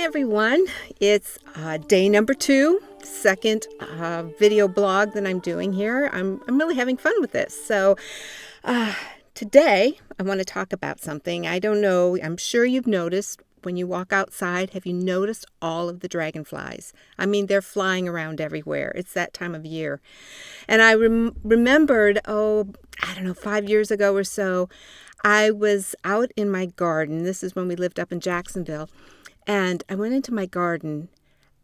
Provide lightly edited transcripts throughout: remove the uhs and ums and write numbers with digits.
everyone. It's day number 2, second video blog that I'm doing here. I'm really having fun with this. So today I want to talk about something. I don't know, I'm sure you've noticed when you walk outside, have you noticed all of the dragonflies? I mean, they're flying around everywhere. It's that time of year. And I remembered, 5 years ago or so, I was out in my garden. This is when we lived up in Jacksonville. And I went into my garden,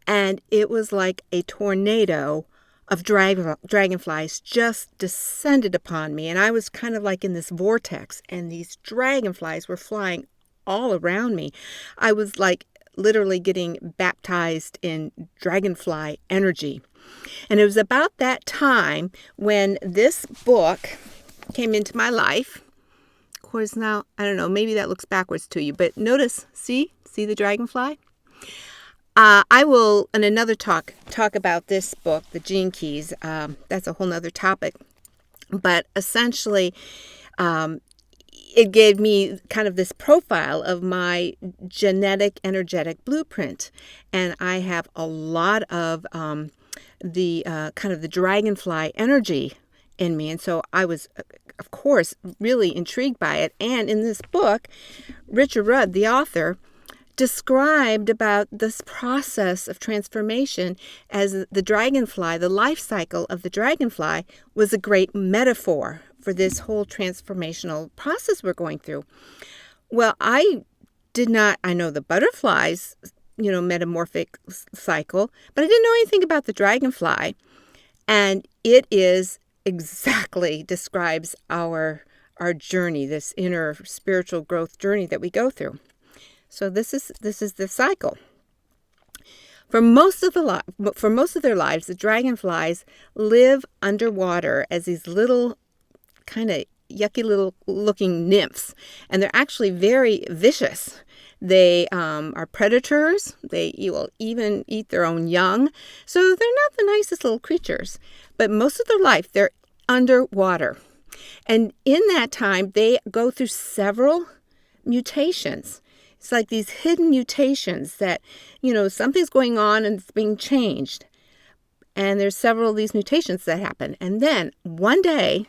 and it was like a tornado of dragonflies just descended upon me. And I was kind of like in this vortex, and these dragonflies were flying all around me. I was like literally getting baptized in dragonfly energy. And it was about that time when this book came into my life. Of course, now, I don't know, maybe that looks backwards to you, but notice, see the dragonfly? I will, in another talk about this book, The Gene Keys. That's a whole nother topic. But essentially, it gave me kind of this profile of my genetic energetic blueprint. And I have a lot of the dragonfly energy in me. And so I was, of course, really intrigued by it. And in this book, Richard Rudd, the author, described about this process of transformation as the dragonfly, the life cycle of the dragonfly was a great metaphor for this whole transformational process we're going through. Well, I know the butterflies, metamorphic cycle, but I didn't know anything about the dragonfly. And it is exactly describes our journey, this inner spiritual growth journey that we go through. So this is the cycle. For most of their lives, the dragonflies live underwater as these little kind of yucky little looking nymphs, and they're actually very vicious. They are predators. They will even eat their own young. So they're not the nicest little creatures. But most of their life, they're underwater. And in that time, they go through several mutations. It's like these hidden mutations that, something's going on and it's being changed. And there's several of these mutations that happen. And then one day,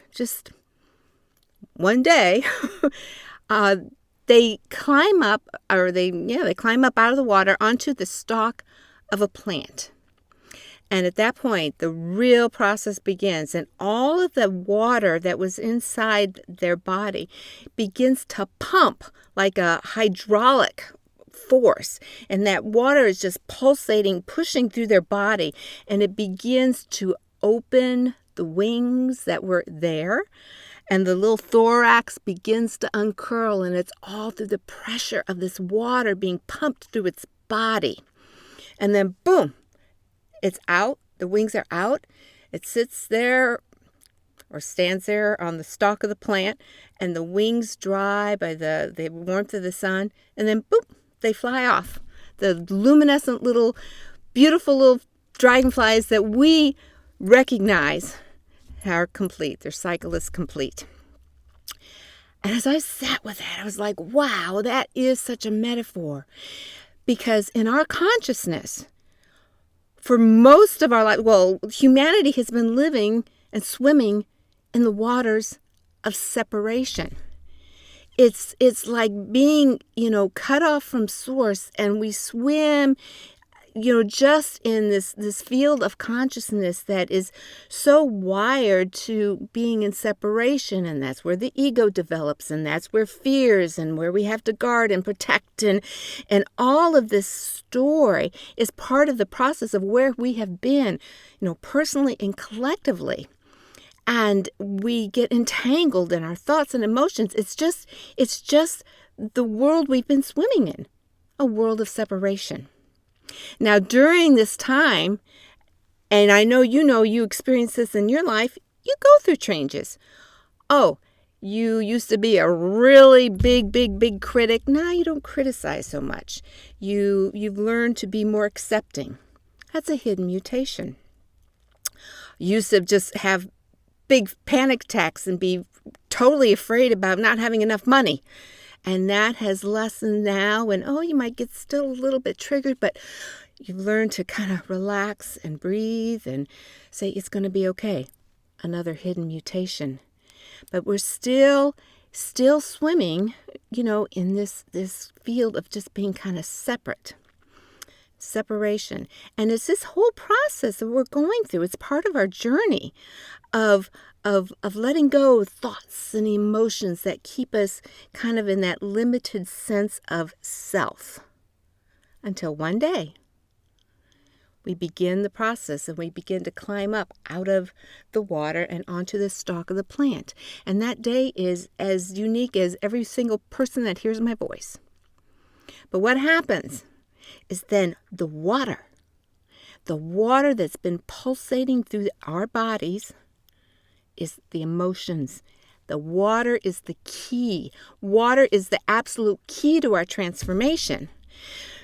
they climb up, they climb up out of the water onto the stalk of a plant. And at that point, the real process begins, and all of the water that was inside their body begins to pump like a hydraulic force. And that water is just pulsating, pushing through their body, and it begins to open the wings that were there. And the little thorax begins to uncurl, and it's all through the pressure of this water being pumped through its body. And then, boom, it's out. The wings are out. It sits there or stands there on the stalk of the plant, and the wings dry by the warmth of the sun. And then, boop, they fly off. The luminescent little, beautiful little dragonflies that we recognize are complete. Their cycle is complete. And as I sat with that, I was like, wow, that is such a metaphor. Because in our consciousness, for most of our life, humanity has been living and swimming in the waters of separation. It's like being, cut off from source, and we swim just in this field of consciousness that is so wired to being in separation. And that's where the ego develops, and that's where fears, and where we have to guard and protect. And all of this story is part of the process of where we have been, personally and collectively. And we get entangled in our thoughts and emotions. It's just the world we've been swimming in, a world of separation. Now, during this time, and I know you experience this in your life, you go through changes. Oh, you used to be a really big critic. Now you don't criticize so much. You've learned to be more accepting. That's a hidden mutation. You used to just have big panic attacks and be totally afraid about not having enough money. And that has lessened now. And you might get still a little bit triggered, but you learn to kind of relax and breathe and say it's going to be okay. Another hidden mutation. But we're still swimming, in this field of just being kind of separation. And it's this whole process that we're going through. It's part of our journey of letting go of thoughts and emotions that keep us kind of in that limited sense of self. Until one day, we begin the process and we begin to climb up out of the water and onto the stalk of the plant. And that day is as unique as every single person that hears my voice. But what happens is then the water that's been pulsating through our bodies is the emotions. The water is the key. Water is the absolute key to our transformation.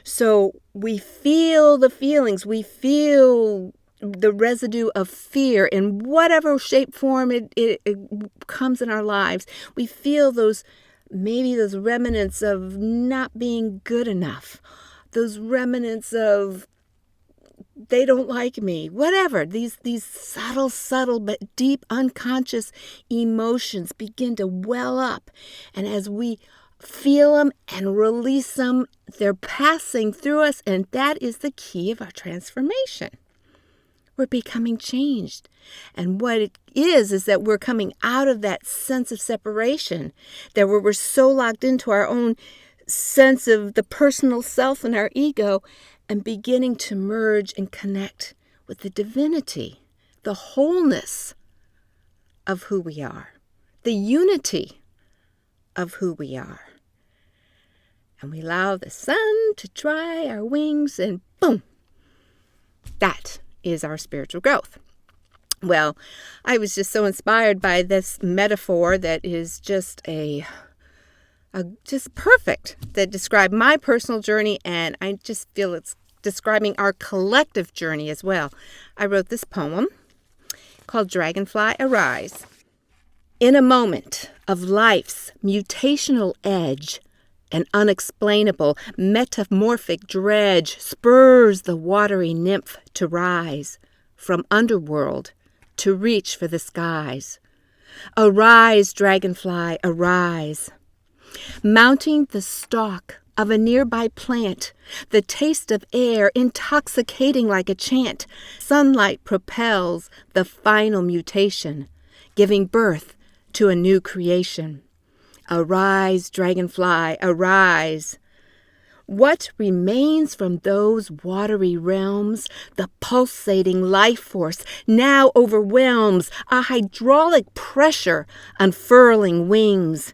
So we feel the feelings, we feel the residue of fear in whatever shape, form it comes in our lives. We feel maybe those remnants of not being good enough, those remnants of they don't like me, whatever. These subtle but deep unconscious emotions begin to well up. And as we feel them and release them, they're passing through us, and that is the key of our transformation. We're becoming changed. And what it is that we're coming out of that sense of separation, that we're so locked into our own sense of the personal self and our ego, and beginning to merge and connect with the divinity, the wholeness of who we are, the unity of who we are. And we allow the sun to dry our wings, and boom, that is our spiritual growth. Well, I was just so inspired by this metaphor that is just just perfect, that described my personal journey, and I just feel it's describing our collective journey as well. I wrote this poem called Dragonfly Arise. In a moment of life's mutational edge, an unexplainable metamorphic dredge spurs the watery nymph to rise from underworld to reach for the skies. Arise, dragonfly, arise. Mounting the stalk of a nearby plant, the taste of air intoxicating like a chant, sunlight propels the final mutation, giving birth to a new creation. Arise, dragonfly, arise. What remains from those watery realms, the pulsating life force now overwhelms, a hydraulic pressure unfurling wings.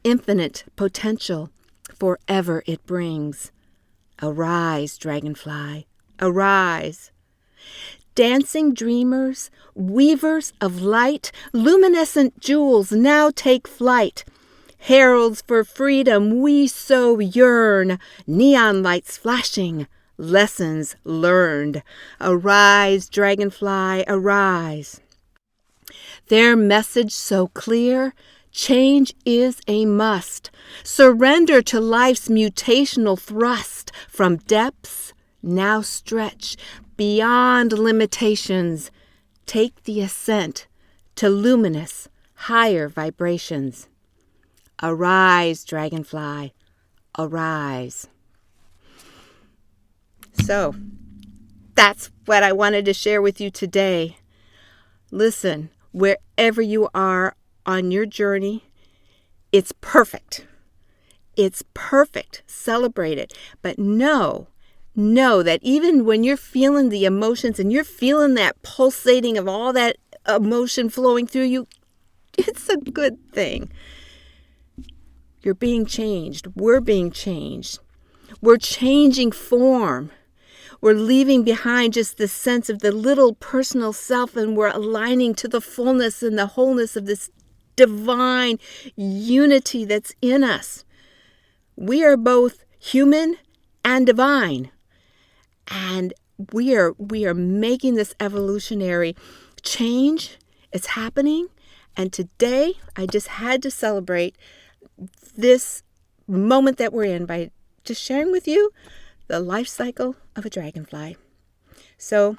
Infinite potential forever it brings. Arise, dragonfly, arise. Dancing dreamers, weavers of light, luminescent jewels now take flight. Heralds for freedom we so yearn, neon lights flashing, lessons learned. Arise, dragonfly, arise. Their message so clear, change is a must. Surrender to life's mutational thrust. From depths now stretch beyond limitations. Take the ascent to luminous, higher vibrations. Arise, dragonfly, arise. So, that's what I wanted to share with you today. Listen, wherever you are on your journey, it's perfect. It's perfect. Celebrate it. But know that even when you're feeling the emotions and you're feeling that pulsating of all that emotion flowing through you, it's a good thing. You're being changed. We're being changed. We're changing form. We're leaving behind just the sense of the little personal self, and we're aligning to the fullness and the wholeness of this divine unity that's in us. We are both human and divine. And we are making this evolutionary change. It's happening. And today, I just had to celebrate this moment that we're in by just sharing with you the life cycle of a dragonfly. So,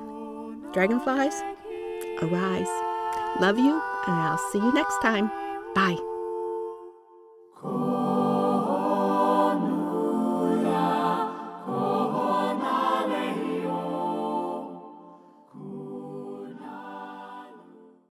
dragonflies, arise. Love you, and I'll see you next time. Bye.